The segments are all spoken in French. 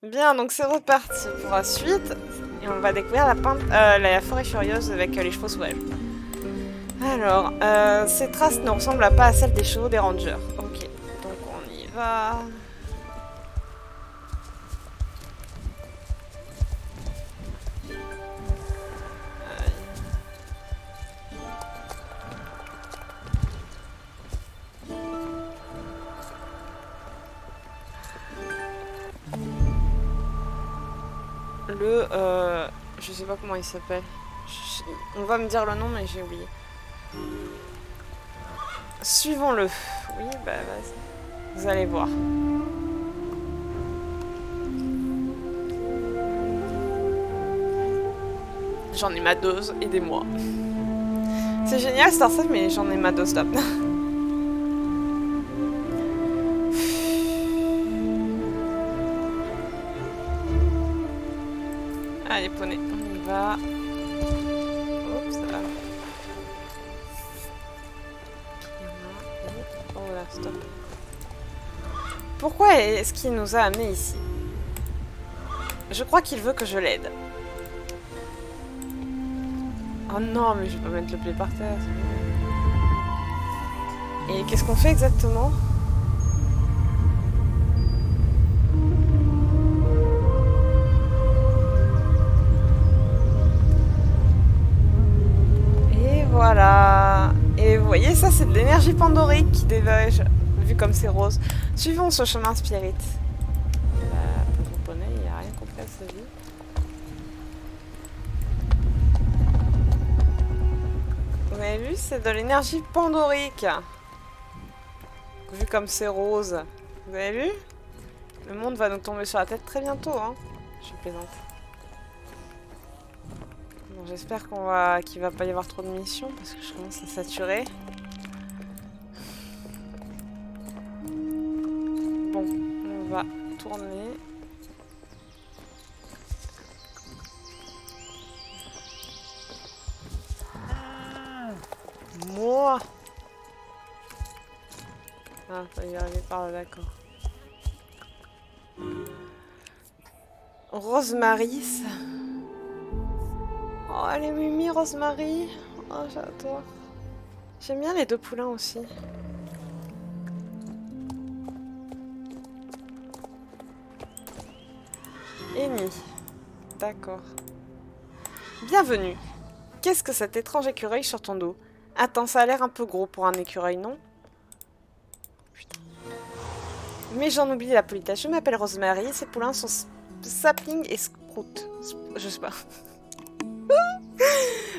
Bien, donc c'est reparti pour la suite. Et on va découvrir la forêt furieuse avec les chevaux sauvages. Alors, ces traces ne ressemblent pas à celles des chevaux des rangers. Ok, donc on y va. Je sais pas comment il s'appelle. On va me dire le nom, mais j'ai oublié. Suivons-le. Oui, bah vas-y. Vous allez voir. J'en ai ma dose, aidez-moi. C'est génial Starcraft, mais j'en ai ma dose là. Allez, poney, on y va. Oups, ça va. Oh là, stop. Pourquoi est-ce qu'il nous a amenés ici? Je crois qu'il veut que je l'aide. Oh non, mais je vais pas mettre le pied par terre. Et qu'est-ce qu'on fait exactement? Et voilà. Et vous voyez, ça c'est de l'énergie pandorique qui dégage, vu comme c'est rose. Suivons ce chemin spirit. Pauvre poney, il a rien compris à sa vie. Vous avez vu, c'est de l'énergie pandorique. Vu comme c'est rose. Vous avez vu? Le monde va nous tomber sur la tête très bientôt, hein. Je plaisante. Bon, j'espère qu'il va pas y avoir trop de missions parce que je commence à saturer. Bon, on va tourner. Moi. Ah, faut y arriver par là, d'accord. Rosemary's. Oh, elle est mimi, Rosemary. Oh, j'adore. J'aime bien les deux poulains aussi. Amy. D'accord. Bienvenue. Qu'est-ce que cet étrange écureuil sur ton dos? Attends, ça a l'air un peu gros pour un écureuil, non? Putain. Mais j'en oublie la politesse. Je m'appelle Rosemary. Ces poulains sont sapling et sprout. Je sais pas.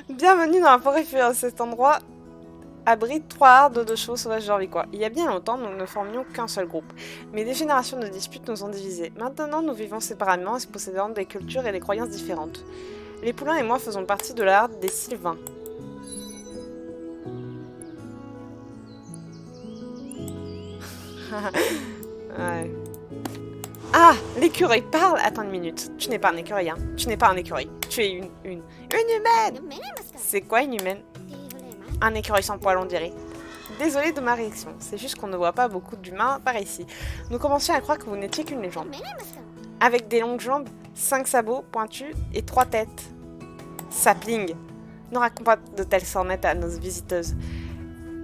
Bienvenue dans la forêt furieuse. Cet endroit abrite 3 hardes de chevaux sauvages jorvicois. Il y a bien longtemps, nous ne formions qu'un seul groupe. Mais des générations de disputes nous ont divisés. Maintenant, nous vivons séparément et possédant des cultures et des croyances différentes. Les poulains et moi faisons partie de la harde des Sylvains. Ouais. Ah, l'écureuil parle. Attends une minute. Tu n'es pas un écureuil, hein. Tu n'es pas un écureuil. Tu es une humaine. C'est quoi une humaine? Un écureuil sans poil, on dirait. Désolée de ma réaction. C'est juste qu'on ne voit pas beaucoup d'humains par ici. Nous commencions à croire que vous n'étiez qu'une légende. Avec des longues jambes, 5 sabots pointus et 3 têtes. Sapling. Ne raconte pas de telles sornettes à nos visiteuses.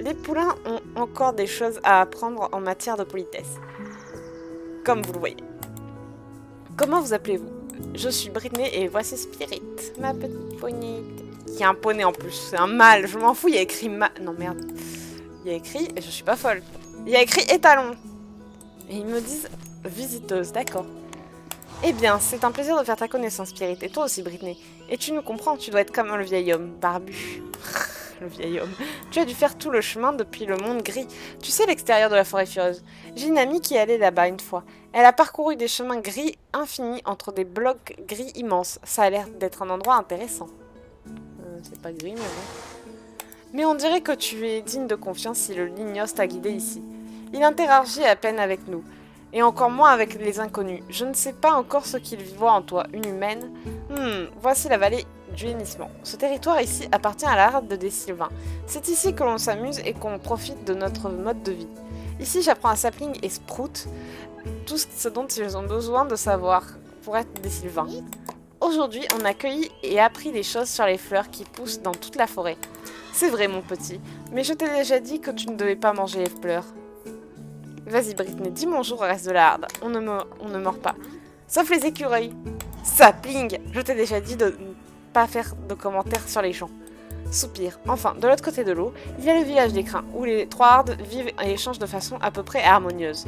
Les poulains ont encore des choses à apprendre en matière de politesse. Comme vous le voyez. Comment vous appelez-vous? Je suis Britney et voici Spirit, ma petite poney. Il y a un poney en plus, c'est un mâle, je m'en fous, il y a écrit Non merde. Il y a écrit, et je suis pas folle. Il y a écrit étalon. Et ils me disent visiteuse, d'accord. Eh bien, c'est un plaisir de faire ta connaissance, Spirit, et toi aussi, Britney. Et tu nous comprends, tu dois être comme le vieil homme, barbu. Le vieil homme. Tu as dû faire tout le chemin depuis le monde gris. Tu sais l'extérieur de la forêt furieuse. J'ai une amie qui est allée là-bas une fois. Elle a parcouru des chemins gris infinis entre des blocs gris immenses. Ça a l'air d'être un endroit intéressant. C'est pas gris, mais bon. Mais on dirait que tu es digne de confiance si le Lignos t'a guidé ici. Il interagit à peine avec nous. Et encore moins avec les inconnus. Je ne sais pas encore ce qu'il voit en toi, une humaine. Voici la vallée du hennissement. Ce territoire ici appartient à la harde des Sylvains. C'est ici que l'on s'amuse et qu'on profite de notre mode de vie. Ici, j'apprends à Sapling et Sprout tout ce dont ils ont besoin de savoir pour être des Sylvains. Aujourd'hui, on a cueilli et appris des choses sur les fleurs qui poussent dans toute la forêt. C'est vrai, mon petit, mais je t'ai déjà dit que tu ne devais pas manger les fleurs. Vas-y, Britney, dis bonjour au reste de la harde. On ne mord pas. Sauf les écureuils. Sapling! Je t'ai déjà dit de ne pas faire de commentaires sur les gens. Soupir. Enfin, de l'autre côté de l'eau, il y a le village des Crins, où les trois hardes vivent et échangent de façon à peu près harmonieuse.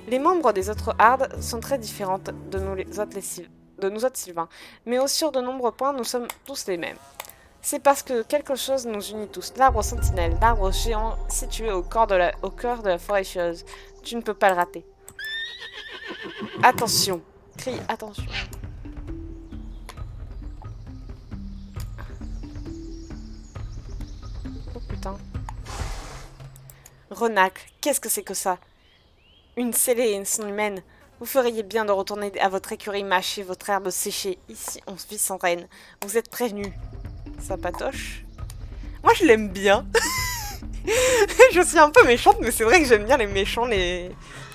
Les membres des autres hardes sont très différentes de nous autres Sylvains, mais aussi sur de nombreux points, nous sommes tous les mêmes. C'est parce que quelque chose nous unit tous. L'arbre sentinelle, l'arbre géant situé au cœur de la forêt furieuse. Tu ne peux pas le rater. Attention. Crie, attention. Oh putain. Renacle, qu'est-ce que c'est que ça? Une scellée et une son humaine. Vous feriez bien de retourner à votre écurie mâcher votre herbe séchée. Ici, on vit sans reine. Vous êtes prévenus. Ça patoche. Moi, je l'aime bien. Je suis un peu méchante, mais c'est vrai que j'aime bien les méchants,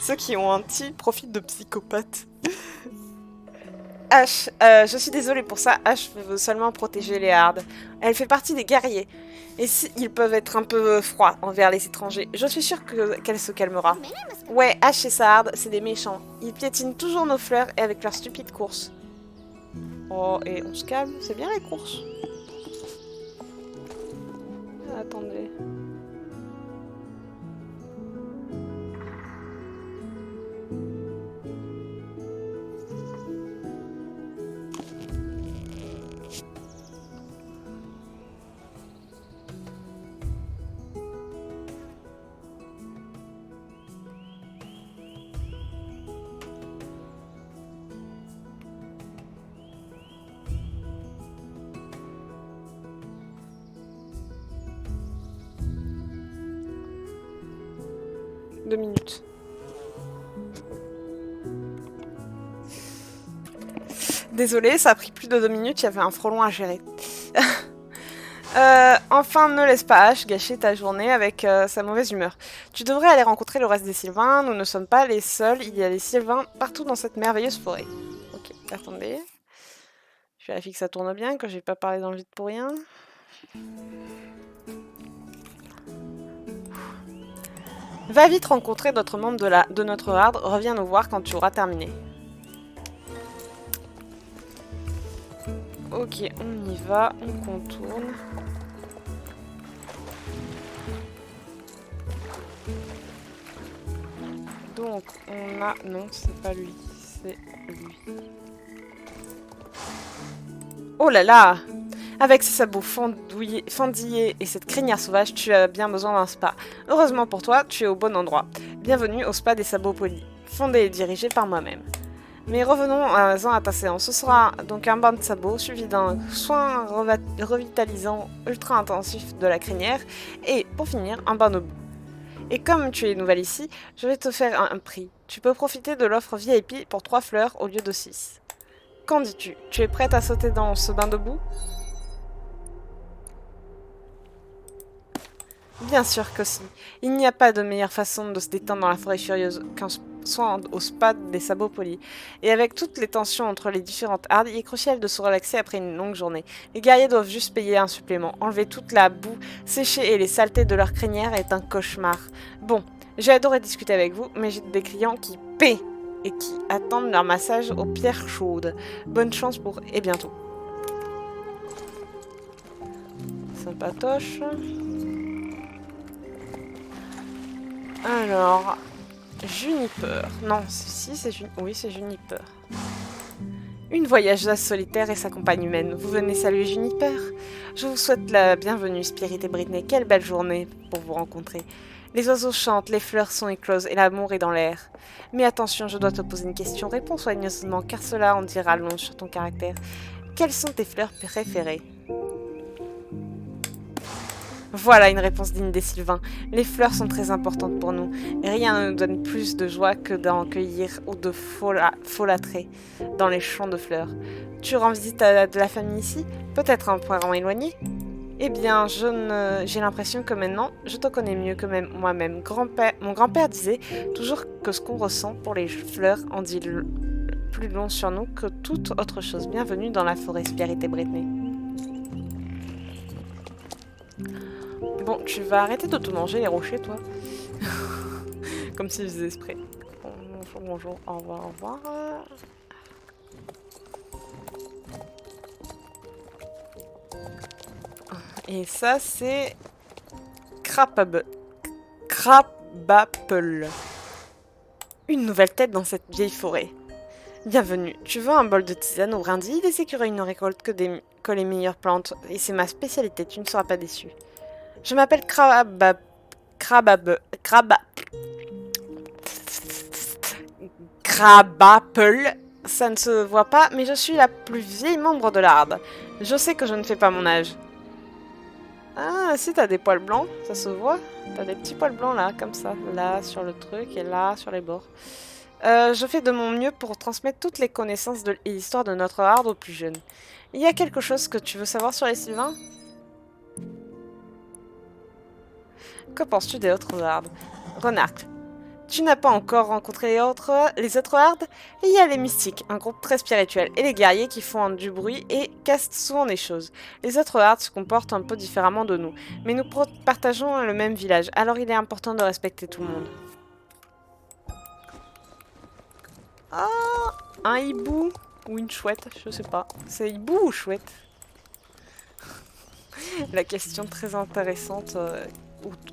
ceux qui ont un petit profil de psychopathe. Ash, je suis désolée pour ça. Ash veut seulement protéger les hardes. Elle fait partie des guerriers. Et ils peuvent être un peu froids envers les étrangers. Je suis sûre qu'elle se calmera. Ouais, Ash et sa harde, c'est des méchants. Ils piétinent toujours nos fleurs et avec leurs stupides courses. Oh, et on se calme. C'est bien les courses. Attendez. Deux minutes. Désolée, ça a pris plus de 2 minutes, il y avait un frelon à gérer. Enfin, ne laisse pas Ash gâcher ta journée avec sa mauvaise humeur. Tu devrais aller rencontrer le reste des Sylvains, nous ne sommes pas les seuls, il y a des Sylvains partout dans cette merveilleuse forêt. Ok, attendez. Je vérifie que ça tourne bien, que j'ai pas parlé dans le vide pour rien. Va vite rencontrer d'autres membres de notre harde, reviens nous voir quand tu auras terminé. Ok, on y va, on contourne. Donc, on a... Non, c'est pas lui, c'est lui. Oh là là! Avec ses sabots fendillés et cette crinière sauvage, tu as bien besoin d'un spa. Heureusement pour toi, tu es au bon endroit. Bienvenue au spa des sabots polis, fondé et dirigé par moi-même. Mais revenons-en à ta séance. Ce sera donc un bain de sabots suivi d'un soin revitalisant ultra intensif de la crinière et, pour finir, un bain de boue. Et comme tu es nouvelle ici, je vais te faire un prix. Tu peux profiter de l'offre VIP pour 3 fleurs au lieu de 6. Qu'en dis-tu? Tu es prête à sauter dans ce bain de boue? Bien sûr que si. Il n'y a pas de meilleure façon de se détendre dans la forêt furieuse qu'un soin au spa des sabots polis. Et avec toutes les tensions entre les différentes hardes, il est crucial de se relaxer après une longue journée. Les guerriers doivent juste payer un supplément. Enlever toute la boue séchée et les saletés de leur crinière est un cauchemar. Bon, j'ai adoré discuter avec vous, mais j'ai des clients qui paient et qui attendent leur massage aux pierres chaudes. Bonne chance pour et bientôt. Sympatoche. Alors, Juniper. Non, si, c'est Oui, c'est Juniper. Une voyageuse solitaire et sa compagne humaine. Vous venez saluer Juniper? Je vous souhaite la bienvenue, Spirit et Britney. Quelle belle journée pour vous rencontrer. Les oiseaux chantent, les fleurs sont écloses et l'amour est dans l'air. Mais attention, je dois te poser une question. Réponds soigneusement, car cela en dira long sur ton caractère. Quelles sont tes fleurs préférées? Voilà une réponse digne des Sylvains. Les fleurs sont très importantes pour nous. Et rien ne nous donne plus de joie que d'en cueillir ou de folâtrer dans les champs de fleurs. Tu rends visite à de la famille ici? Peut-être un parent éloigné? Eh bien, j'ai l'impression que maintenant, je te connais mieux que même moi-même. Mon grand-père disait toujours que ce qu'on ressent pour les fleurs en dit plus long sur nous que toute autre chose. Bienvenue dans la forêt, Spirit et Brittany. Bon, tu vas arrêter de te manger les rochers, toi. Comme s'ils faisaient exprès. Bonjour, bonjour, au revoir, au revoir. Et ça, c'est... Crabapple. Une nouvelle tête dans cette vieille forêt. Bienvenue. Tu veux un bol de tisane aux brindilles? Les écureuils ne récoltent que les meilleures plantes. Et c'est ma spécialité, tu ne seras pas déçu. Je m'appelle Crabapple. Ça ne se voit pas, mais je suis la plus vieille membre de la harde. Je sais que je ne fais pas mon âge. Ah, si, t'as des poils blancs, ça se voit. T'as des petits poils blancs là, comme ça. Là, sur le truc, et là, sur les bords. Je fais de mon mieux pour transmettre toutes les connaissances et l'histoire de notre harde aux plus jeunes. Il y a quelque chose que tu veux savoir sur les Sylvains? Que penses-tu des autres hardes? Remarque, tu n'as pas encore rencontré les autres hardes? Il y a les mystiques, un groupe très spirituel, et les guerriers qui font du bruit et cassent souvent des choses. Les autres hardes se comportent un peu différemment de nous, mais nous partageons le même village, alors il est important de respecter tout le monde. Ah, un hibou ou une chouette, je sais pas. C'est hibou ou chouette? La question très intéressante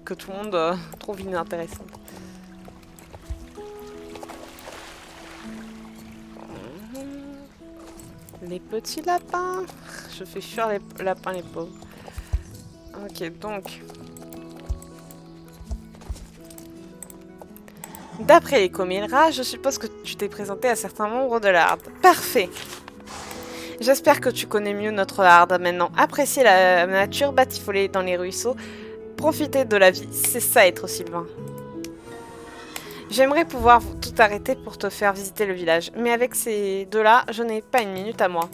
que tout le monde trouve inintéressante. Les petits lapins. Je fais fuir les lapins, les pauvres. Ok, donc... D'après les Comilra, je suppose que tu t'es présenté à certains membres de la harde. Parfait. J'espère que tu connais mieux notre harde maintenant. Apprécier la nature, batifoler dans les ruisseaux, profiter de la vie, c'est ça être Sylvain. J'aimerais pouvoir tout arrêter pour te faire visiter le village, mais avec ces deux-là, je n'ai pas une minute à moi.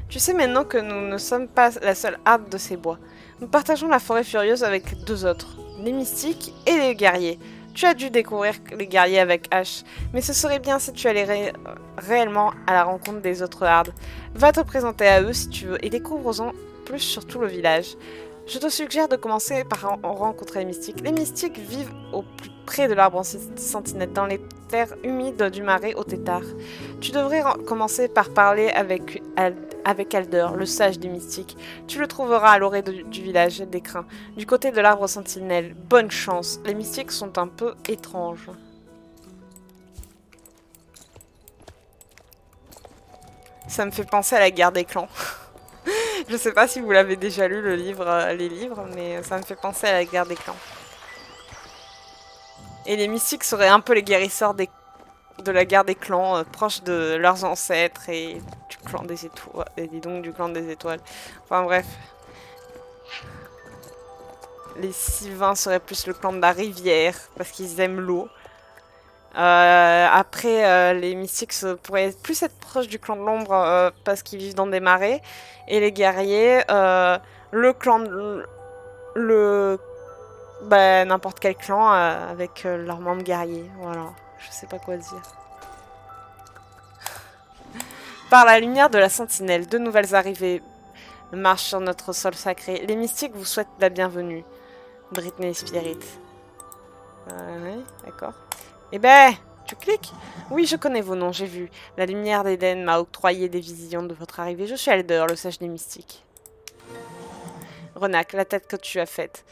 Tu sais maintenant que nous ne sommes pas la seule harde de ces bois. Nous partageons la forêt furieuse avec deux autres, les mystiques et les guerriers. Tu as dû découvrir les guerriers avec H, mais ce serait bien si tu allais réellement à la rencontre des autres hardes. Va te présenter à eux si tu veux et découvre-en plus sur tout le village. Je te suggère de commencer par rencontrer les mystiques. Les mystiques vivent au plus près de l'arbre sentinelle, dans les terres humides du marais au Tétard. Tu devrais commencer par parler avec Alder, le sage des mystiques. Tu le trouveras à l'orée du village d'Écrin, du côté de l'arbre sentinelle. Bonne chance, les mystiques sont un peu étranges. Ça me fait penser à la guerre des clans. Je sais pas si vous l'avez déjà lu, les livres, mais ça me fait penser à la guerre des clans. Et les mystiques seraient un peu les guérisseurs de la guerre des clans, proches de leurs ancêtres et du clan des étoiles. Et donc du clan des étoiles. Enfin bref. Les Sylvains seraient plus le clan de la rivière, parce qu'ils aiment l'eau. Après, les mystiques pourraient plus être proches du clan de l'ombre parce qu'ils vivent dans des marais. Et les guerriers, le clan de... n'importe quel clan avec leurs membres guerriers. Voilà, je sais pas quoi dire. Par la lumière de la sentinelle, deux nouvelles arrivées marchent sur notre sol sacré. Les mystiques vous souhaitent la bienvenue. Brittany et Spirit. Oui, d'accord. Eh ben, tu cliques? Oui, je connais vos noms, j'ai vu. La lumière d'Eden m'a octroyé des visions de votre arrivée. Je suis Alder, le sage des mystiques. Renac, la tête que tu as faite.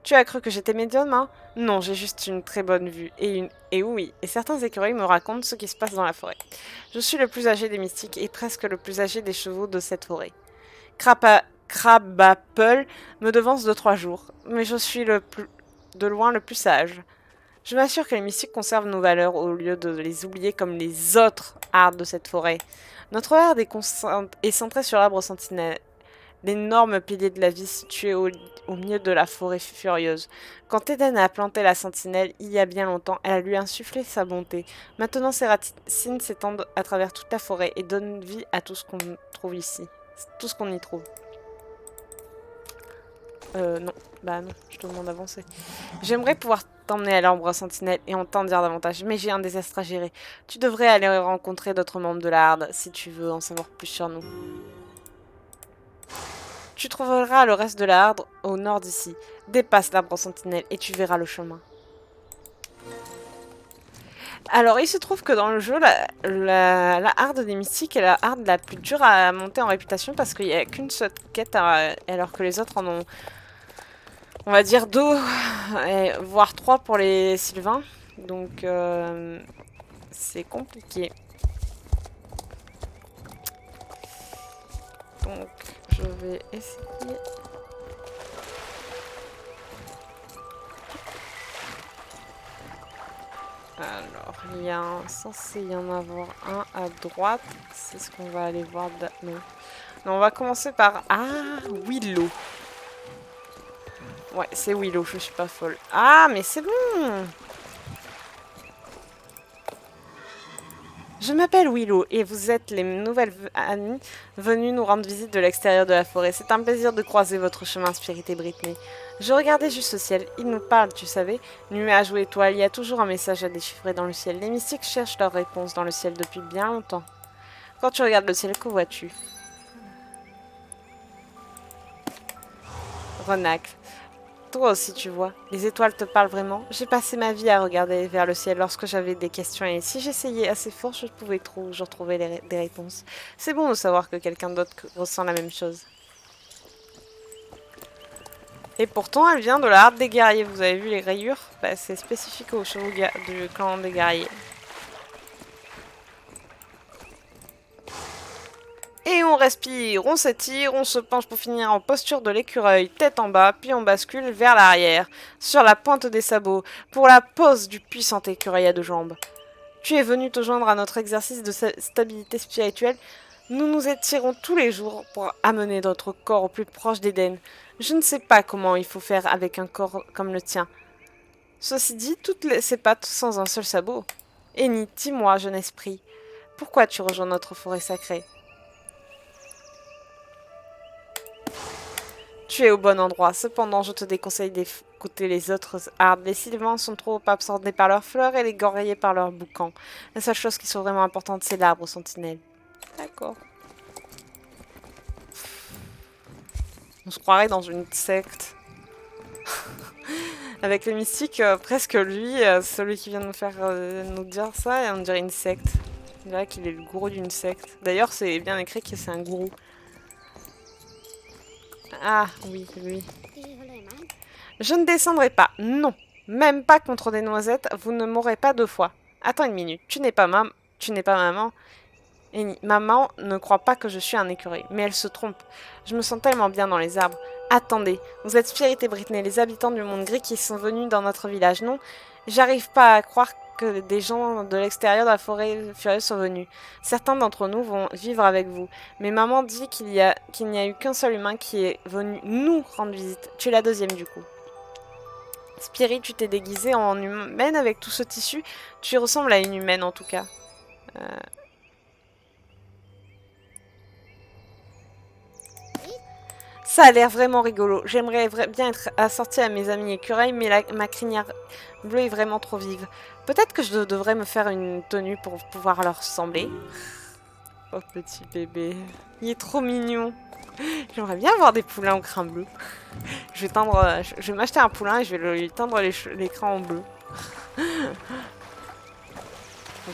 Tu as cru que j'étais médium, hein? Non, j'ai juste une très bonne vue. Et oui, et certains écureuils me racontent ce qui se passe dans la forêt. Je suis le plus âgé des mystiques et presque le plus âgé des chevaux de cette forêt. Crabapple me devance de 3 jours, mais je suis de loin le plus sage. Je m'assure que les mystiques conservent nos valeurs au lieu de les oublier comme les autres hardes de cette forêt. Notre harde est centrée sur l'arbre sentinelle, l'énorme pilier de la vie situé au milieu de la forêt furieuse. Quand Eden a planté la sentinelle il y a bien longtemps, elle a lui insufflé sa bonté. Maintenant, ses racines s'étendent à travers toute la forêt et donnent vie à tout ce qu'on trouve ici. Tout ce qu'on y trouve. Non. Bah non, je te demande d'avancer. J'aimerais pouvoir t'emmener à l'arbre sentinelle et en t'en dire davantage, mais j'ai un désastre à gérer. Tu devrais aller rencontrer d'autres membres de la Harde si tu veux en savoir plus sur nous. Tu trouveras le reste de la Harde au nord d'ici. Dépasse l'arbre sentinelle et tu verras le chemin. Alors, il se trouve que dans le jeu, la Harde des Mystiques est la Harde la plus dure à monter en réputation parce qu'il n'y a qu'une seule quête, alors que les autres en ont, on va dire, 2, voire 3 pour les Sylvains. Donc, c'est compliqué. Donc, je vais essayer... Alors, il y a censé y en avoir un à droite. C'est ce qu'on va aller voir. Non. Non, on va commencer par... Ah, Willow. Ouais, c'est Willow, je suis pas folle. Ah, mais c'est bon! Je m'appelle Willow et vous êtes les nouvelles amies venues nous rendre visite de l'extérieur de la forêt. C'est un plaisir de croiser votre chemin, Spirit et Britney. Je regardais juste au ciel. Il nous parle, tu savais. Nuages ou étoiles, il y a toujours un message à déchiffrer dans le ciel. Les mystiques cherchent leur réponse dans le ciel depuis bien longtemps. Quand tu regardes le ciel, que vois-tu? Renacle. Toi aussi, tu vois. Les étoiles te parlent vraiment. J'ai passé ma vie à regarder vers le ciel lorsque j'avais des questions et si j'essayais assez fort, je pouvais toujours trouver des réponses. C'est bon de savoir que quelqu'un d'autre ressent la même chose. Et pourtant, elle vient de la Harde des guerriers. Vous avez vu les rayures? Bah, c'est spécifique aux chevaux du clan des guerriers. Et on respire, on s'étire, on se penche pour finir en posture de l'écureuil, tête en bas, puis on bascule vers l'arrière, sur la pointe des sabots, pour la pose du puissant écureuil à 2 jambes. Tu es venu te joindre à notre exercice de stabilité spirituelle. Nous nous étirons tous les jours pour amener notre corps au plus proche d'Éden. Je ne sais pas comment il faut faire avec un corps comme le tien. Ceci dit, toutes ces pattes sans un seul sabot. Eni, dis-moi, jeune esprit, pourquoi tu rejoins notre forêt sacrée? Tu es au bon endroit. Cependant, je te déconseille d'écouter les autres arbres. Les sylvains sont trop absorbés par leurs fleurs et les guerriers par leurs boucans. La seule chose qui soit vraiment importante, c'est l'arbre sentinelle. D'accord. On se croirait dans une secte. Avec les mystiques, presque lui, celui qui vient de nous faire nous dire ça, et on dirait une secte. On dirait qu'il est le gourou d'une secte. D'ailleurs, c'est bien écrit que c'est un gourou. Ah, oui, oui. Je ne descendrai pas, non. Même pas contre des noisettes, vous ne m'aurez pas 2 fois. Attends une minute, tu n'es pas maman. Et maman ne croit pas que je suis un écureuil, mais elle se trompe. Je me sens tellement bien dans les arbres. Attendez, vous êtes Spirit et Britney, les habitants du monde gris qui sont venus dans notre village, non? J'arrive pas à croire que des gens de l'extérieur de la forêt furieuse sont venus. Certains d'entre nous vont vivre avec vous, mais maman dit qu'il n'y a eu qu'un seul humain qui est venu nous rendre visite. Tu es la deuxième du coup. Spirit, tu t'es déguisée en humaine avec tout ce tissu. Tu ressembles à une humaine en tout cas. Ça a l'air vraiment rigolo. J'aimerais bien être assortie à mes amis écureuils, mais ma crinière bleue est vraiment trop vive. Peut-être que je devrais me faire une tenue pour pouvoir leur ressembler. Oh, petit bébé. Il est trop mignon. J'aimerais bien avoir des poulains au crin bleu. Je vais m'acheter un poulain et je vais lui teindre l'écran en bleu. Bon,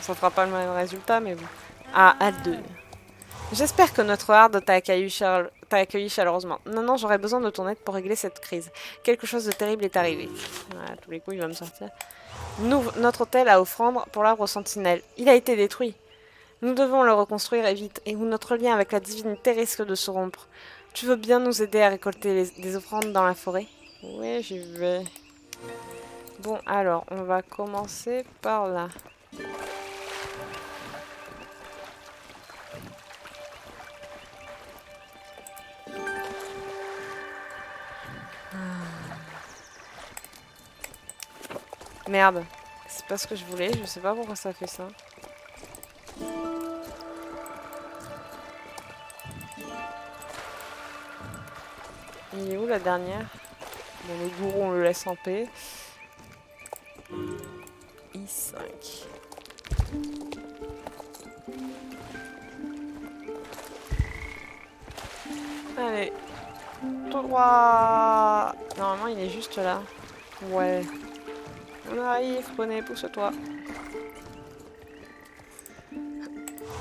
ça fera pas le même résultat, mais bon. Ah, A2. J'espère que notre Harde t'a accueilli chaleureusement. Non, j'aurais besoin de ton aide pour régler cette crise. Quelque chose de terrible est arrivé. Voilà, à tous les coups, il va me sortir. Notre hôtel à offrande pour l'arbre sentinelle. Il a été détruit. Nous devons le reconstruire et vite, et où notre lien avec la divinité risque de se rompre. Tu veux bien nous aider à récolter des offrandes dans la forêt? Oui, j'y vais. Bon, alors, on va commencer par là. Merde, c'est pas ce que je voulais, je sais pas pourquoi ça fait ça. Il est où la dernière? Bon, le gourou, on le laisse en paix. 5. Allez. Tout droit. Normalement, il est juste là. Ouais. On arrive, poney, pousse-toi.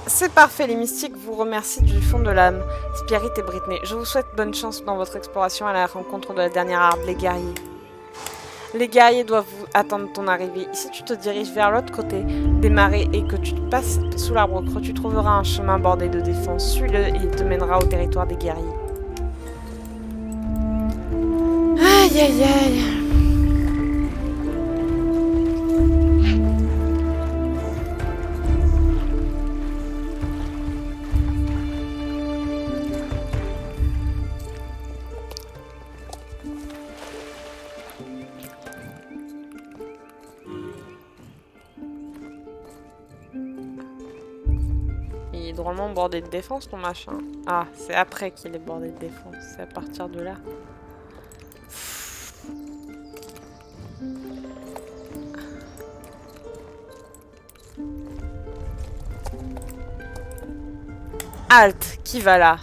C'est parfait, les mystiques vous remercient du fond de l'âme. Spirit et Britney, je vous souhaite bonne chance dans votre exploration à la rencontre de la dernière arbre, les guerriers. Les guerriers doivent vous attendre ton arrivée. Si tu te diriges vers l'autre côté des marais et que tu passes sous l'arbre creux, tu trouveras un chemin bordé de défense. Suis-le et il te mènera au territoire des guerriers. Aïe aïe aïe. Il est drôlement bordé de défense ton machin. Ah, c'est après qu'il est bordé de défense. C'est à partir de là. Halte, qui va là?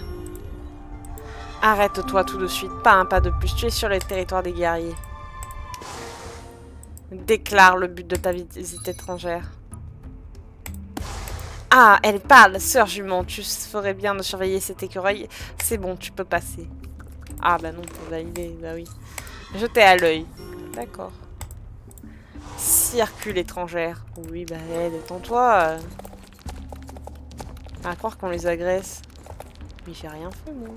Arrête-toi tout de suite, pas un pas de plus, tu es sur le territoire des guerriers. Déclare le but de ta visite étrangère. Ah, elle parle, sœur jument, tu ferais bien de surveiller cet écureuil. C'est bon, tu peux passer. Ah bah non, pour valider, bah oui. Jetez à l'œil. D'accord. Circule étrangère. Oui, bah détends-toi. À croire qu'on les agresse. Mais j'ai rien fait, moi.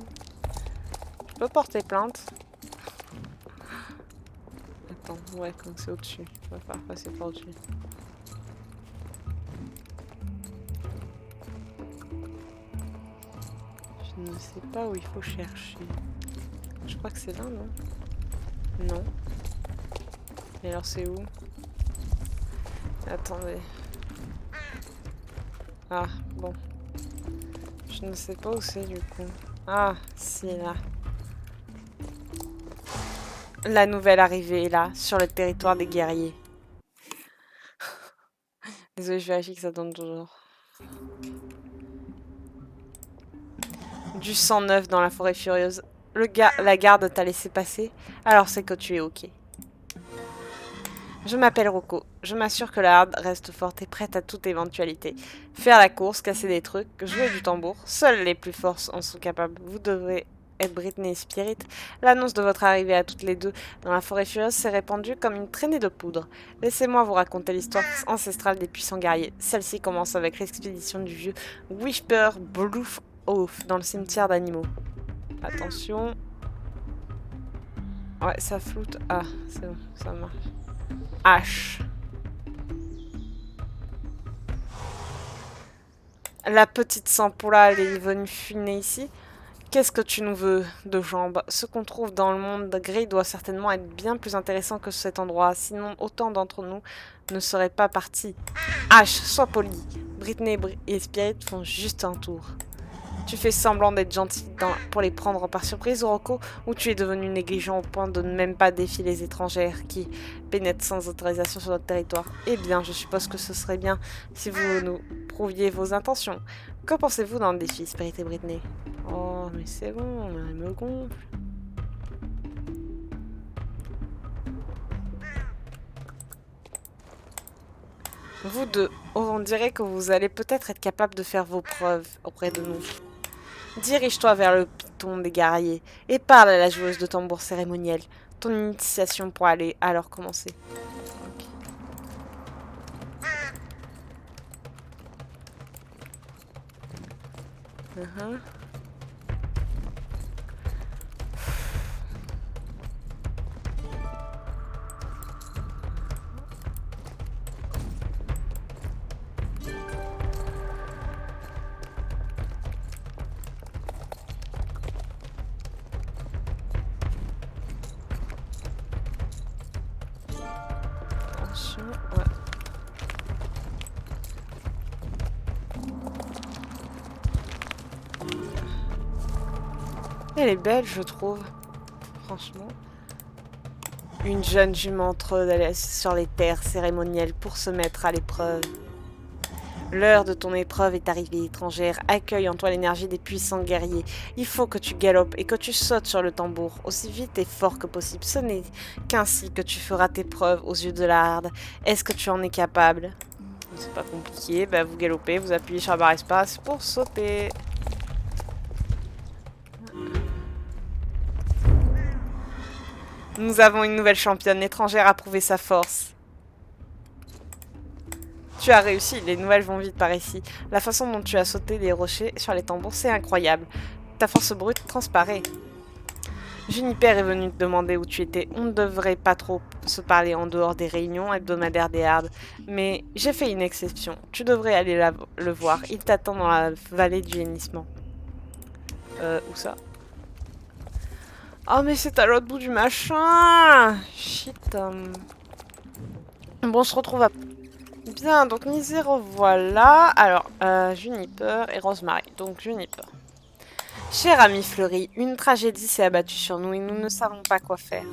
Je peux porter plainte. Attends, ouais, comme c'est au-dessus. On va faire passer par au-dessus. Je ne sais pas où il faut chercher. Je crois que c'est là, non? Non. Et alors c'est où? Attendez. Ah, bon. Je ne sais pas où c'est du coup. Ah, si, là. La nouvelle arrivée est là, sur le territoire des guerriers. Désolé, je vérifie que ça donne toujours. Du sang neuf dans la forêt furieuse. La garde t'a laissé passer, alors c'est que tu es ok. Je m'appelle Rocco. Je m'assure que la harde reste forte et prête à toute éventualité. Faire la course, casser des trucs, jouer du tambour, seuls les plus forts en sont capables. Vous devrez être Britney et Spirit. L'annonce de votre arrivée à toutes les deux dans la forêt furieuse s'est répandue comme une traînée de poudre. Laissez-moi vous raconter l'histoire ancestrale des puissants guerriers. Celle-ci commence avec l'expédition du vieux Whisper Bloof Oath dans le cimetière d'animaux. Attention. Ouais, ça floute. Ah, c'est bon, ça marche. H. La petite Sampoula, elle est venue fumer ici. Qu'est-ce que tu nous veux de jambes? Ce qu'on trouve dans le monde gris doit certainement être bien plus intéressant que cet endroit. Sinon, autant d'entre nous ne seraient pas partis. H, sois poli. Britney et Spirit font juste un tour. Tu fais semblant d'être gentil pour les prendre par surprise, Rocco, ou tu es devenu négligent au point de ne même pas défier les étrangères qui pénètrent sans autorisation sur notre territoire? Eh bien, je suppose que ce serait bien si vous nous prouviez vos intentions. Que pensez-vous d'un défi, Spirit et Britney? Oh, mais c'est bon, elle me gonfle. Vous deux, on dirait que vous allez peut-être être capable de faire vos preuves auprès de nous. Dirige-toi vers le piton des guerriers et parle à la joueuse de tambour cérémoniel. Ton initiation pourra aller alors commencer. Okay. Ouais. Elle est belle, je trouve. Franchement. Une jeune jument trône sur les terres cérémonielles pour se mettre à l'épreuve. L'heure de ton épreuve est arrivée, étrangère. Accueille en toi l'énergie des puissants guerriers. Il faut que tu galopes et que tu sautes sur le tambour, aussi vite et fort que possible. Ce n'est qu'ainsi que tu feras tes preuves aux yeux de la Harde. Est-ce que tu en es capable? C'est pas compliqué. Bah, vous galopez, vous appuyez sur la barre espace pour sauter. Nous avons une nouvelle championne. L'étrangère a prouvé sa force. Tu as réussi, les nouvelles vont vite par ici. La façon dont tu as sauté les rochers sur les tambours, c'est incroyable. Ta force brute transparaît. Juniper est venue te demander où tu étais. On ne devrait pas trop se parler en dehors des réunions hebdomadaires des Hardes. Mais j'ai fait une exception. Tu devrais aller le voir. Il t'attend dans la vallée du hennissement. Où ça? Oh, mais c'est à l'autre bout du machin. Shit. Bon, on se retrouve à... Bien, donc Nizé revoilà. Alors, Juniper et Rosemary. Donc, Juniper. Cher ami Fleury, une tragédie s'est abattue sur nous et nous ne savons pas quoi faire.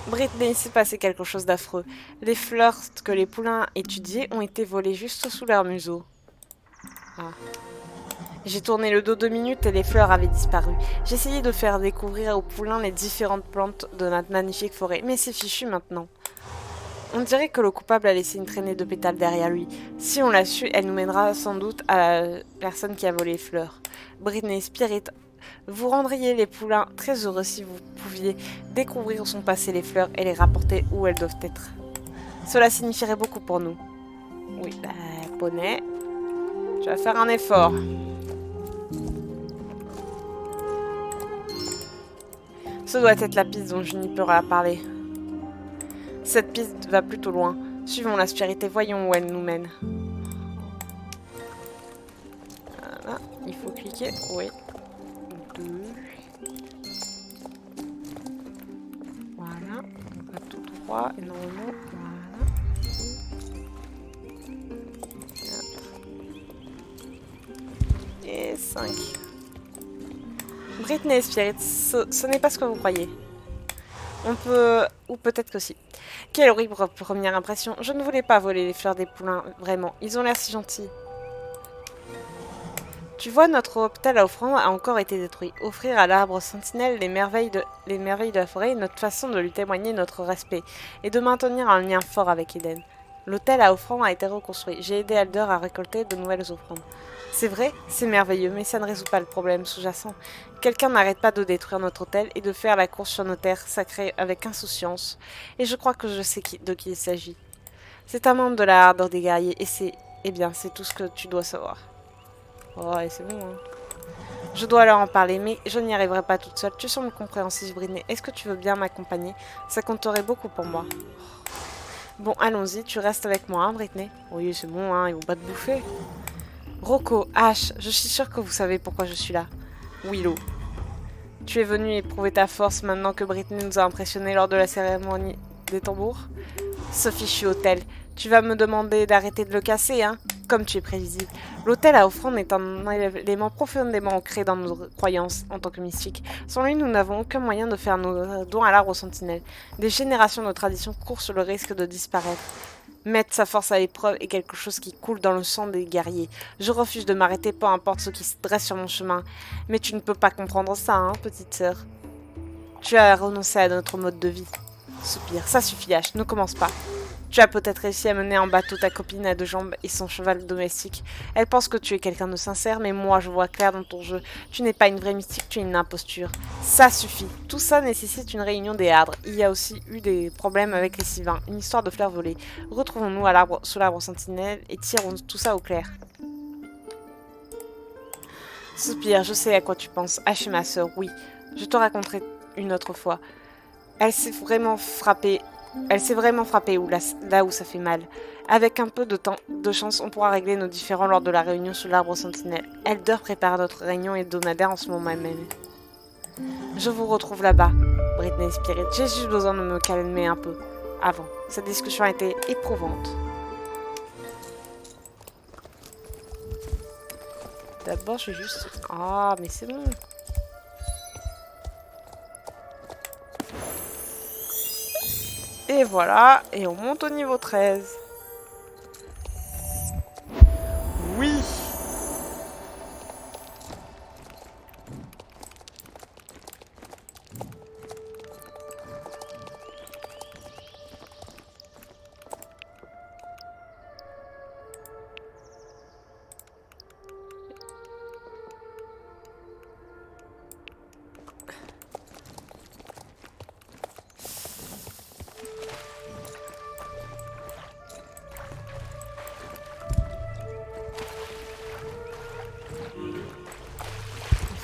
Brittany, il s'est passé quelque chose d'affreux. Les fleurs que les poulains étudiaient ont été volées juste sous leur museau. Ah. J'ai tourné le dos 2 minutes et les fleurs avaient disparu. J'ai essayé de faire découvrir aux poulains les différentes plantes de notre magnifique forêt, mais c'est fichu maintenant. On dirait que le coupable a laissé une traînée de pétales derrière lui. Si on l'a su, elle nous mènera sans doute à la personne qui a volé les fleurs. Brittany Spirit, vous rendriez les poulains très heureux si vous pouviez découvrir où sont passées les fleurs et les rapporter où elles doivent être. Cela signifierait beaucoup pour nous. Oui, bah, poney, je vais faire un effort. Ce doit être la piste dont Juniper a parlé. Cette piste va plutôt loin. Suivons la spirite et voyons où elle nous mène. Voilà, il faut cliquer. Oui. 2. Voilà. On va tout droit et normalement. Voilà. 4. Et 5. Brittany et Spirit, ce n'est pas ce que vous croyez. On peut... Ou peut-être que si. Quelle horrible première impression. Je ne voulais pas voler les fleurs des poulains, vraiment. Ils ont l'air si gentils. Tu vois, notre hôpital à offrande a encore été détruit. Offrir à l'arbre sentinelle les merveilles de la forêt est notre façon de lui témoigner notre respect et de maintenir un lien fort avec Eden. L'hôtel à offrande a été reconstruit. J'ai aidé Alder à récolter de nouvelles offrandes. C'est vrai, c'est merveilleux, mais ça ne résout pas le problème sous-jacent. Quelqu'un n'arrête pas de détruire notre hôtel et de faire la course sur nos terres sacrées avec insouciance. Et je crois que je sais de qui il s'agit. C'est un membre de la Harde des guerriers et c'est... Eh bien, c'est tout ce que tu dois savoir. Oh, et c'est bon, hein. Je dois leur en parler, mais je n'y arriverai pas toute seule. Tu sembles compréhensif, Brittany. Est-ce que tu veux bien m'accompagner? Ça compterait beaucoup pour moi. Bon, allons-y. Tu restes avec moi, hein, Brittany? Oui, c'est bon, hein. Ils vont pas te bouffer. Rocco, Ash, je suis sûre que vous savez pourquoi je suis là. Willow. Tu es venu éprouver ta force maintenant que Brittany nous a impressionnés lors de la cérémonie des tambours? Ce fichu hôtel. Tu vas me demander d'arrêter de le casser, hein? Comme tu es prévisible. L'hôtel à offrande est un élément profondément ancré dans nos croyances en tant que mystiques. Sans lui, nous n'avons aucun moyen de faire nos dons à l'arbre sentinelle. Des générations de traditions courent sur le risque de disparaître. Mettre sa force à l'épreuve est quelque chose qui coule dans le sang des guerriers. Je refuse de m'arrêter, peu importe ce qui se dresse sur mon chemin. Mais tu ne peux pas comprendre ça, hein, petite sœur. Tu as renoncé à notre mode de vie. Soupir. Ça suffit, Ash, ne commence pas. Tu as peut-être réussi à mener en bateau ta copine à 2 jambes et son cheval domestique. Elle pense que tu es quelqu'un de sincère, mais moi je vois clair dans ton jeu. Tu n'es pas une vraie mystique, tu es une imposture. Ça suffit. Tout ça nécessite une réunion des Hardres. Il y a aussi eu des problèmes avec les Sylvains, une histoire de fleurs volées. Retrouvons-nous à sous l'arbre sentinelle et tirons tout ça au clair. Soupir, je sais à quoi tu penses. Ash ma sœur, oui. Je te raconterai une autre fois. Elle s'est vraiment frappée là où ça fait mal. Avec un peu de chance, on pourra régler nos différends lors de la réunion sous l'arbre sentinelle. Elder prépare notre réunion hebdomadaire en ce moment même. Je vous retrouve là-bas, Brittany Spirit. J'ai juste besoin de me calmer un peu. Avant, cette discussion a été éprouvante. D'abord, je vais juste... Ah, mais c'est bon. Et voilà, et on monte au niveau 13. Oui.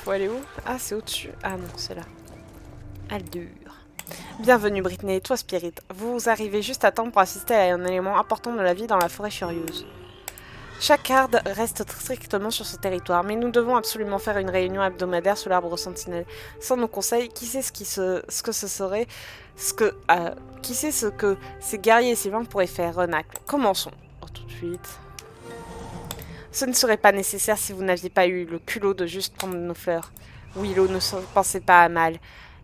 Faut aller où? Ah, c'est au-dessus. Ah non, c'est là. Aldure. Bienvenue Brittany et toi Spirit. Vous arrivez juste à temps pour assister à un élément important de la vie dans la forêt furieuse. Chaque garde reste strictement sur ce territoire, mais nous devons absolument faire une réunion hebdomadaire sous l'arbre sentinelle. Sans nos conseils, qui sait qui sait ce que ces guerriers et Sylvain pourraient faire, Renacle. Commençons. Oh, tout de suite. Ce ne serait pas nécessaire si vous n'aviez pas eu le culot de juste prendre nos fleurs. Willow ne pensait pas à mal.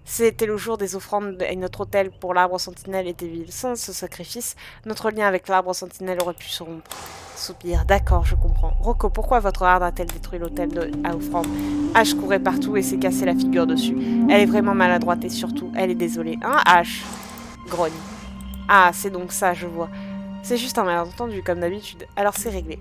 C'était le jour des offrandes et notre hôtel pour l'arbre sentinelle était vide. Sans ce sacrifice, notre lien avec l'arbre sentinelle aurait pu se rompre. Soupir, d'accord, je comprends. Rocco, pourquoi votre harde a-t-elle détruit l'hôtel à offrande? Ash courait partout et s'est cassé la figure dessus. Elle est vraiment maladroite et surtout, elle est désolée. Hein, Ash? Grogne. Ah, c'est donc ça, je vois. C'est juste un malentendu, comme d'habitude. Alors c'est réglé.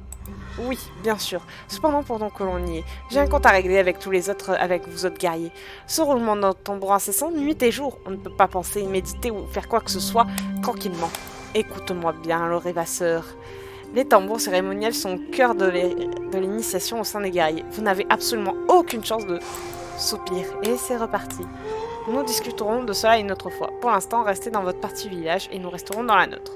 Oui, bien sûr. Cependant, pendant que l'on y est, j'ai un compte à régler avec tous les autres, avec vous autres guerriers. Ce roulement de tambour incessant, nuit et jour. On ne peut pas penser, méditer ou faire quoi que ce soit tranquillement. Écoute-moi bien, le rêvasseur. Les tambours cérémoniels sont au cœur de l'initiation au sein des guerriers. Vous n'avez absolument aucune chance de soupir. Et c'est reparti. Nous discuterons de cela une autre fois. Pour l'instant, restez dans votre partie du village et nous resterons dans la nôtre.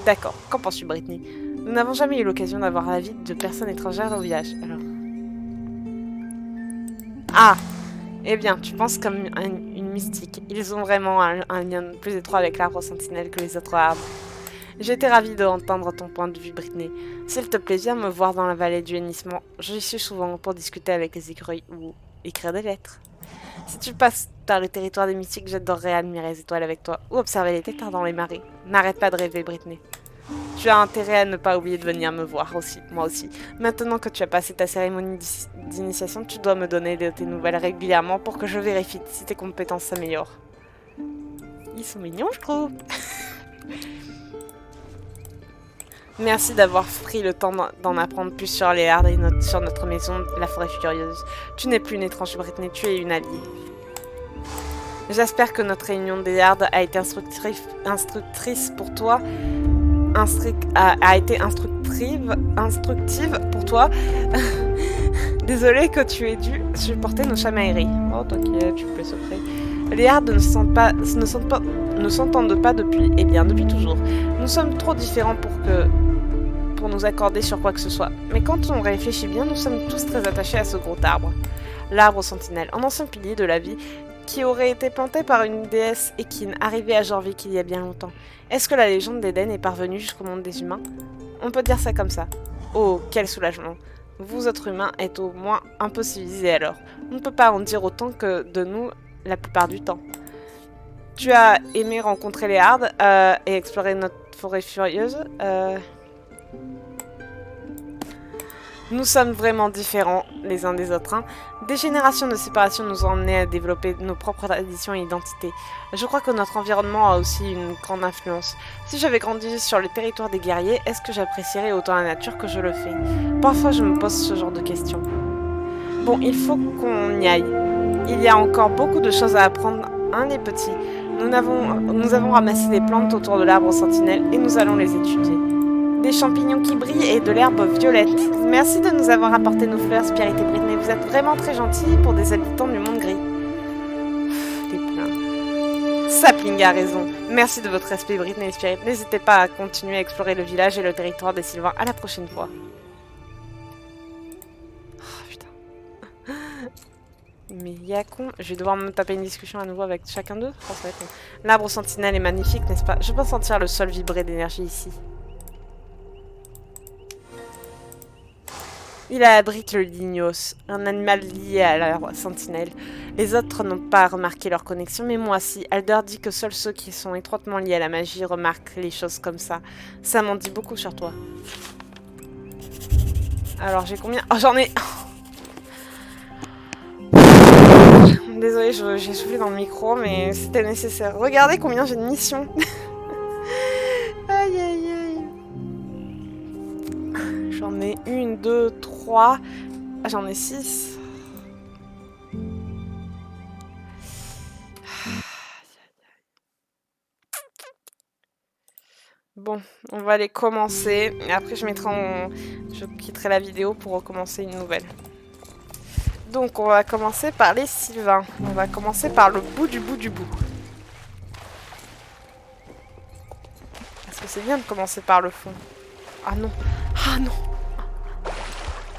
D'accord. Qu'en penses-tu, Brittany? Nous n'avons jamais eu l'occasion d'avoir l'avis de personnes étrangères au village. Alors. Ah! Eh bien, tu penses comme une mystique. Ils ont vraiment un lien plus étroit avec l'arbre sentinelle que les autres arbres. J'étais ravie d'entendre ton point de vue, Brittany. S'il te plaît, viens me voir dans la vallée du hennissement. J'y suis souvent pour discuter avec les écureuils ou écrire des lettres. Si tu passes par le territoire des mystiques, j'adorerais admirer les étoiles avec toi ou observer les tétards dans les marées. N'arrête pas de rêver, Brittany. Tu as intérêt à ne pas oublier de venir me voir aussi, moi aussi. Maintenant que tu as passé ta cérémonie d'initiation, tu dois me donner de tes nouvelles régulièrement pour que je vérifie si tes compétences s'améliorent. Ils sont mignons, je trouve. Merci d'avoir pris le temps d'en apprendre plus sur les hardes et sur notre maison, la forêt furieuse. Tu n'es plus une étrange Brittany, tu es une alliée. J'espère que notre réunion des hardes a été instructrice pour toi. A été instructive pour toi. Désolée que tu aies dû supporter nos chamailleries. Oh, t'inquiète, tu peux souffrir. Les hardes ne s'entendent pas depuis, eh bien, depuis toujours. Nous sommes trop différents pour nous accorder sur quoi que ce soit. Mais quand on réfléchit bien, nous sommes tous très attachés à ce gros arbre. L'arbre sentinelle, un ancien pilier de la vie qui aurait été planté par une déesse équine arrivée à Jorvik il y a bien longtemps. Est-ce que la légende d'Éden est parvenue jusqu'au monde des humains? On peut dire ça comme ça. Oh, quel soulagement. Vous autres humains êtes au moins un peu civilisés alors. On ne peut pas en dire autant que de nous la plupart du temps. Tu as aimé rencontrer les hardes et explorer notre forêt furieuse. Nous sommes vraiment différents les uns des autres. Hein. Des générations de séparation nous ont emmenés à développer nos propres traditions et identités. Je crois que notre environnement a aussi une grande influence. Si j'avais grandi sur le territoire des guerriers, est-ce que j'apprécierais autant la nature que je le fais? Parfois je me pose ce genre de questions. Bon, il faut qu'on y aille. Il y a encore beaucoup de choses à apprendre, hein les petits. Nous avons ramassé des plantes autour de l'arbre sentinelle et nous allons les étudier. Des champignons qui brillent et de l'herbe violette. Merci de nous avoir apporté nos fleurs, Spirit et Brittany. Vous êtes vraiment très gentils pour des habitants du monde gris. Des pleins. Sapling a raison. Merci de votre respect, Brittany et Spirit. N'hésitez pas à continuer à explorer le village et le territoire des Sylvains. À la prochaine fois. Oh, putain. Mais Yacon, je vais devoir me taper une discussion à nouveau avec chacun d'eux. L'arbre sentinelle est magnifique, n'est-ce pas? Je peux sentir le sol vibrer d'énergie ici. Il abrite le Lignos, un animal lié à la sentinelle. Les autres n'ont pas remarqué leur connexion, mais moi si. Alder dit que seuls ceux qui sont étroitement liés à la magie remarquent les choses comme ça. Ça m'en dit beaucoup sur toi. Alors j'ai combien? Oh j'en ai... Désolée, j'ai soufflé dans le micro, mais c'était nécessaire. Regardez combien j'ai de missions. Aïe aïe aïe. J'en ai 1, 2, 3. Ah, j'en ai 6. Bon, on va les commencer. Et après, je quitterai la vidéo pour recommencer une nouvelle. Donc, on va commencer par les Sylvains. On va commencer par le bout du bout du bout. Est-ce que c'est bien de commencer par le fond? Ah non. Ah non.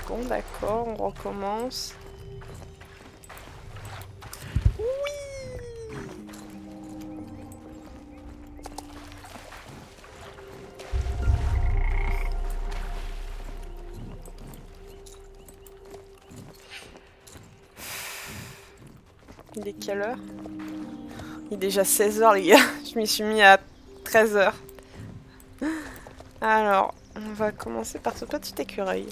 Bon, d'accord, on recommence. Oui. Il est quelle heure? Il est déjà 16 h, les gars. Je m'y suis mis à 13 h. Alors, on va commencer par ce petit écureuil.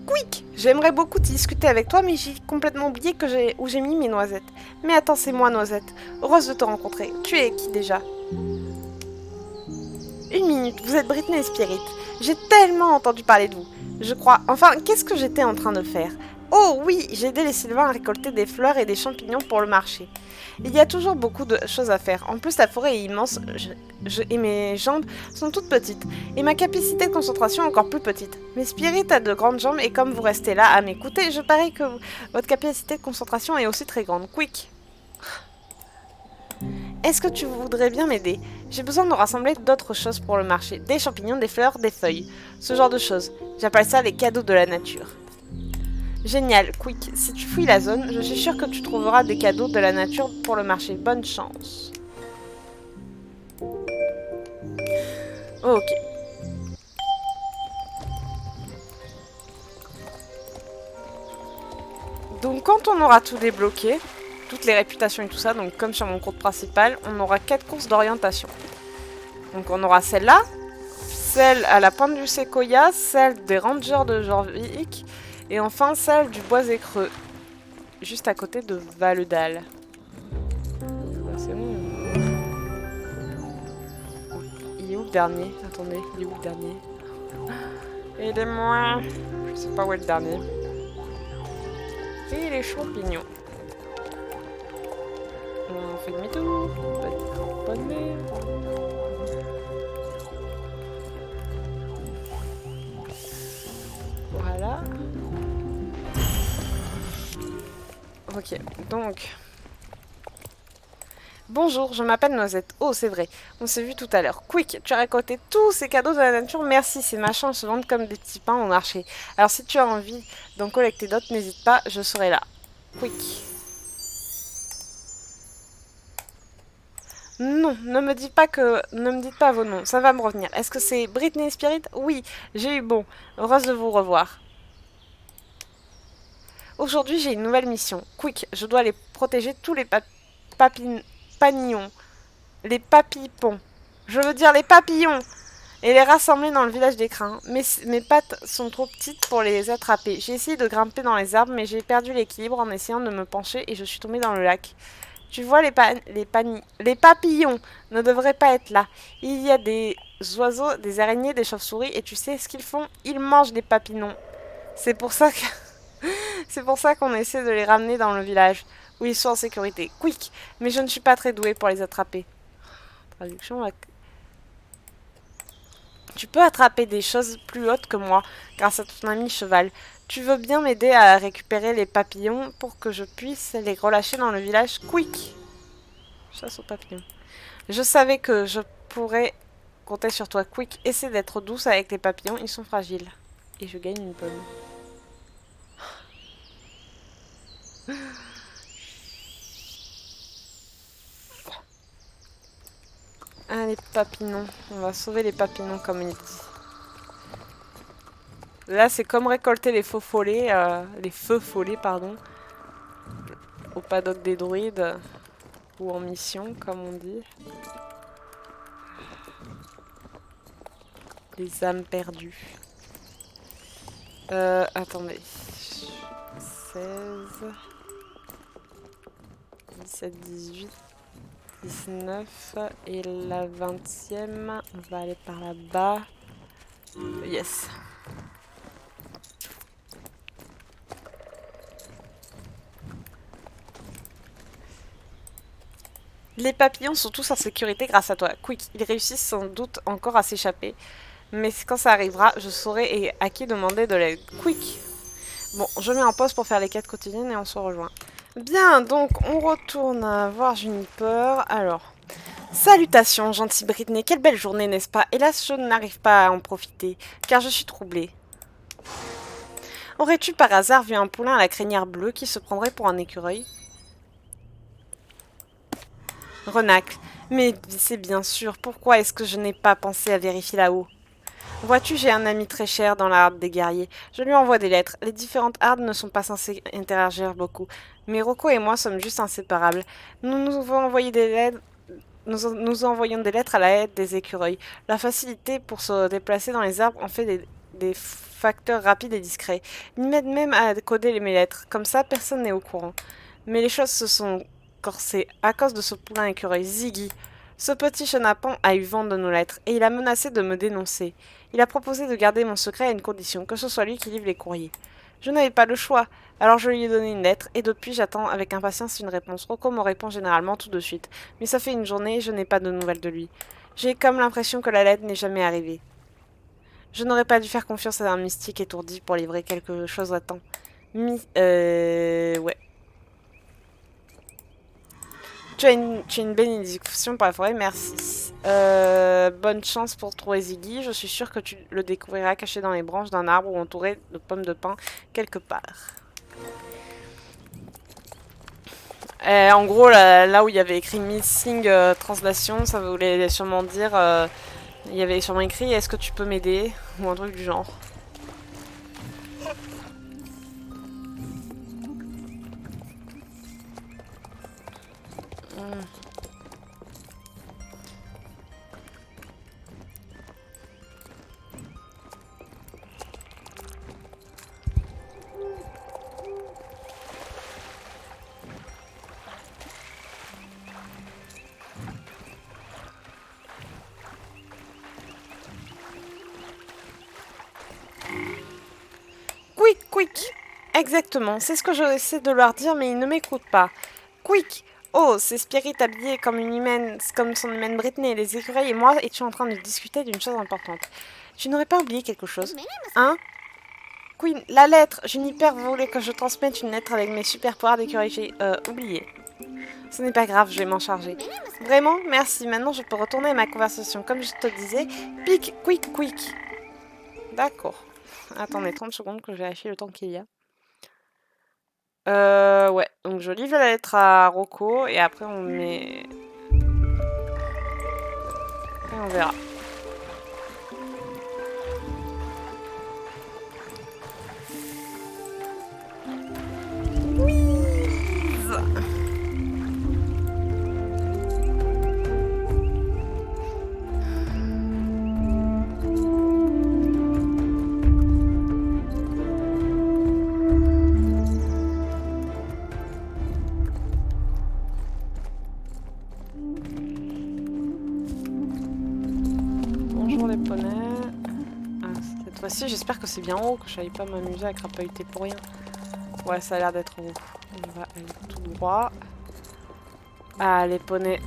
Quick! J'aimerais beaucoup discuter avec toi, mais j'ai complètement oublié où j'ai mis mes noisettes. Mais attends, c'est moi, Noisette. Heureuse de te rencontrer. Tu es qui déjà? 1 minute, vous êtes Britney Spirit. J'ai tellement entendu parler de vous. Je crois... Enfin, qu'est-ce que j'étais en train de faire? Oh oui, j'ai aidé les Sylvains à récolter des fleurs et des champignons pour le marché. Il y a toujours beaucoup de choses à faire. En plus, la forêt est immense et mes jambes sont toutes petites. Et ma capacité de concentration est encore plus petite. Mais Spirit a de grandes jambes et comme vous restez là à m'écouter, je parie que votre capacité de concentration est aussi très grande. Quick! Est-ce que tu voudrais bien m'aider? J'ai besoin de rassembler d'autres choses pour le marché. Des champignons, des fleurs, des feuilles. Ce genre de choses. J'appelle ça les cadeaux de la nature. Génial, Quick. Si tu fouilles la zone, je suis sûre que tu trouveras des cadeaux de la nature pour le marché. Bonne chance. Ok. Donc quand on aura tout débloqué, toutes les réputations et tout ça, donc comme sur mon compte principal, on aura 4 courses d'orientation. Donc on aura celle-là, celle à la pointe du séquoia, celle des rangers de Jorvik, et enfin celle du bois écreux, juste à côté de Valedal. C'est bon. Il est où le dernier? Attendez, il est où le dernier? Aidez-moi. Je sais pas où est le dernier. Et les champignons. On fait demi-tour. Bonne merde. Voilà. Ok, donc... Bonjour, je m'appelle Noisette. Oh, c'est vrai, on s'est vu tout à l'heure. Quick, tu as récolté tous ces cadeaux de la nature. Merci, ces machins se vendent comme des petits pains au marché. Alors si tu as envie d'en collecter d'autres, n'hésite pas, je serai là. Quick. Non, ne me dites pas vos noms, ça va me revenir. Est-ce que c'est Britney Spirit? Oui, j'ai eu bon. Heureuse de vous revoir. Aujourd'hui, j'ai une nouvelle mission. Quick, je dois les protéger tous les papillons. Les papillons. Je veux dire les papillons. Et les rassembler dans le village des crins. Mes pattes sont trop petites pour les attraper. J'ai essayé de grimper dans les arbres, mais j'ai perdu l'équilibre en essayant de me pencher et je suis tombée dans le lac. Tu vois, les papillons ne devraient pas être là. Il y a des oiseaux, des araignées, des chauves-souris, et tu sais ce qu'ils font? Ils mangent des papillons. C'est pour ça que... C'est pour ça qu'on essaie de les ramener dans le village, où ils sont en sécurité. Quick! Mais je ne suis pas très douée pour les attraper. Traduction... Tu peux attraper des choses plus hautes que moi, grâce à ton ami cheval. Tu veux bien m'aider à récupérer les papillons pour que je puisse les relâcher dans le village? Quick! Chasse aux papillons. Je savais que je pourrais compter sur toi. Quick, essaie d'être douce avec les papillons, ils sont fragiles. Et je gagne une pomme. Ah, les papillons. On va sauver les papillons comme il dit. Là, c'est comme récolter les faux follets, les feux follets, pardon, au paddock des druides, ou en mission, comme on dit. Les âmes perdues. Attendez. 16... 17, 18, 19... Et la 20e, on va aller par là-bas. Yes. Les papillons sont tous en sécurité grâce à toi. Quick, ils réussissent sans doute encore à s'échapper. Mais quand ça arrivera, je saurai à qui demander de l'aide. Quick! Bon, je mets en pause pour faire les quêtes quotidiennes et on se rejoint. Bien, donc on retourne voir Juniper. Alors, salutations, gentille Britney. Quelle belle journée, n'est-ce pas? Hélas, je n'arrive pas à en profiter, car je suis troublée. Aurais-tu par hasard vu un poulain à la crinière bleue qui se prendrait pour un écureuil? Renacle. Mais c'est bien sûr. Pourquoi est-ce que je n'ai pas pensé à vérifier là-haut? Vois-tu, j'ai un ami très cher dans la harde des guerriers. Je lui envoie des lettres. Les différentes hardes ne sont pas censées interagir beaucoup. Mais Rocco et moi sommes juste inséparables. Nous envoyons des lettres à la aide des écureuils. La facilité pour se déplacer dans les arbres en fait des facteurs rapides et discrets. Ils m'aident même à coder mes lettres. Comme ça, personne n'est au courant. Mais les choses se sont corsées à cause de ce poulain écureuil, Ziggy. Ce petit chenapan a eu vent de nos lettres, et il a menacé de me dénoncer. Il a proposé de garder mon secret à une condition, que ce soit lui qui livre les courriers. Je n'avais pas le choix, alors je lui ai donné une lettre, et depuis j'attends avec impatience une réponse. Rocco me répond généralement tout de suite, mais ça fait une journée et je n'ai pas de nouvelles de lui. J'ai comme l'impression que la lettre n'est jamais arrivée. Je n'aurais pas dû faire confiance à un mystique étourdi pour livrer quelque chose à temps. Ouais. Tu as une bénédiction pour la forêt, merci. Bonne chance pour trouver Ziggy. Je suis sûre que tu le découvriras caché dans les branches d'un arbre ou entouré de pommes de pin quelque part. En gros, là où il y avait écrit Missing Translation, ça voulait sûrement dire... il y avait sûrement écrit est-ce que tu peux m'aider? Ou un truc du genre. Quick! Exactement, c'est ce que j'essaie de leur dire, mais ils ne m'écoutent pas. Quick! Oh, c'est Spirit habillée comme une humaine, comme son humaine Britney, les écureuils et moi étions en train de discuter d'une chose importante. Tu n'aurais pas oublié quelque chose? Hein? Queen, la lettre! Juniper voulait que je transmette une lettre avec mes super pouvoirs d'écureuil. J'ai oublié. Ce n'est pas grave, je vais m'en charger. Vraiment? Merci, maintenant je peux retourner à ma conversation. Comme je te disais, quick! D'accord. Attendez 30 secondes que je vérifie le temps qu'il y a. Ouais, donc je livre la lettre à Rocco et après on met... Et on verra. Voici, j'espère que c'est bien haut, que je n'allais pas m'amuser à crapahuter pour rien. Ouais, ça a l'air d'être haut. On va aller tout droit. Ah, les poneys.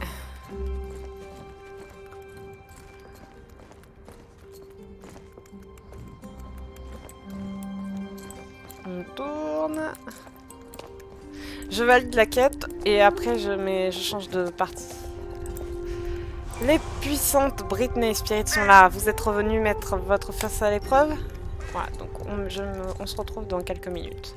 On tourne. Je valide la quête et après je change de partie. Les puissantes Britney et Spirit sont là. Vous êtes revenus mettre votre face à l'épreuve? Voilà, donc on se retrouve dans quelques minutes.